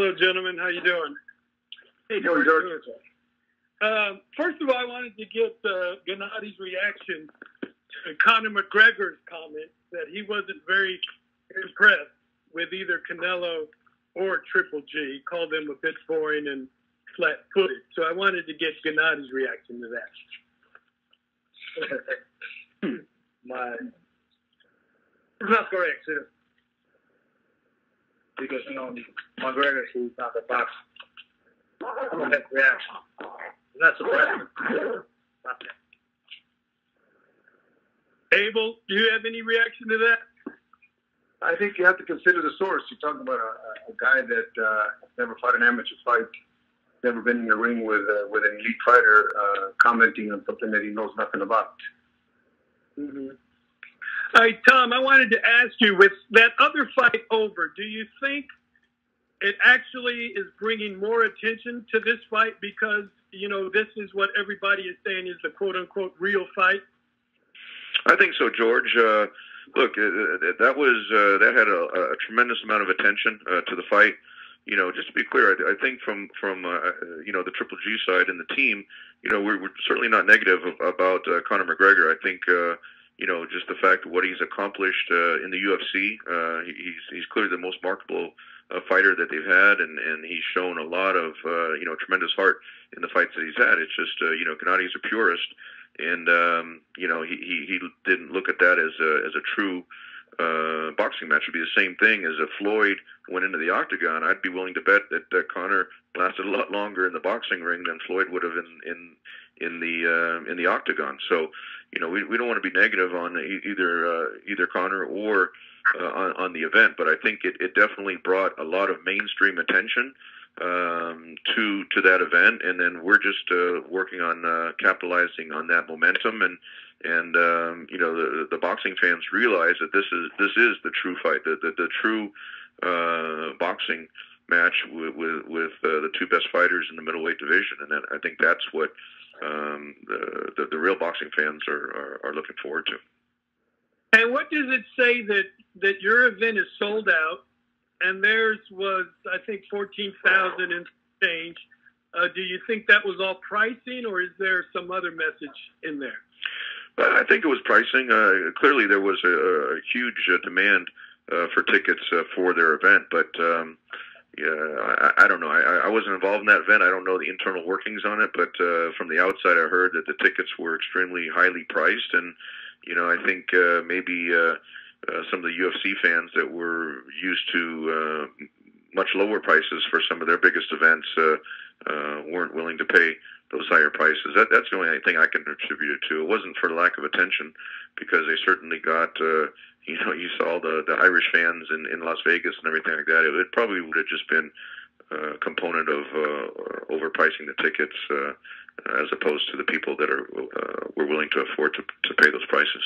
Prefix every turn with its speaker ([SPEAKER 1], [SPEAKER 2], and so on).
[SPEAKER 1] Hello, gentlemen. How you doing?
[SPEAKER 2] Hey, George.
[SPEAKER 1] First of all, I wanted to get Gennady's reaction to Conor Mcgregor's comment that he wasn't very impressed with either Canelo or Triple G. He called them a bit boring and flat-footed. So I wanted to get Gennady's reaction to that.
[SPEAKER 2] It's not correct, too. Because, McGregor, he's not the boxer. I don't have reaction. Not surprising.
[SPEAKER 1] Abel, do you have any reaction to that?
[SPEAKER 3] I think you have to consider the source. You're talking about a guy that never fought an amateur fight, never been in the ring with an elite fighter, commenting on something that he knows nothing about.
[SPEAKER 1] Mm-hmm. All right, Tom, I wanted to ask you, with that other fight over, do you think it actually is bringing more attention to this fight because, this is what everybody is saying is the quote-unquote real fight?
[SPEAKER 4] I think so, George. Look, that had a tremendous amount of attention to the fight. Just to be clear, I think from the Triple G side and the team, we're certainly not negative about Conor McGregor. I think just the fact of what he's accomplished in the UFC, he's clearly the most marketable fighter that they've had, and he's shown a lot of tremendous heart in the fights that he's had. It's just Gennady's a purist, and he didn't look at that as a true boxing match. It'd be the same thing as if Floyd went into the octagon. I'd be willing to bet that Conor lasted a lot longer in the boxing ring than Floyd would have in the octagon. So we don't want to be negative on either Conor or on the event, but I think it definitely brought a lot of mainstream attention to that event, and then we're just working on capitalizing on that momentum, and the boxing fans realize that this is the true fight, the true boxing match with the two best fighters in the middleweight division, and I think that's what the real boxing fans are looking forward to.
[SPEAKER 1] And what does it say that your event is sold out, and theirs was, I think, 14,000 and change? Do you think that was all pricing, or is there some other message in there?
[SPEAKER 4] I think it was pricing. Clearly, there was a huge demand for tickets for their event, but I don't know. I wasn't involved in that event. I don't know the internal workings on it, but from the outside, I heard that the tickets were extremely highly priced, and I think maybe some of the UFC fans that were used to much lower prices for some of their biggest events weren't willing to pay those higher prices. That's the only thing I can attribute it to. It wasn't for lack of attention, because they certainly got, you saw the Irish fans in Las Vegas and everything like that. It probably would have just been a component of overpricing the tickets as opposed to the people that were willing to afford to pay those prices.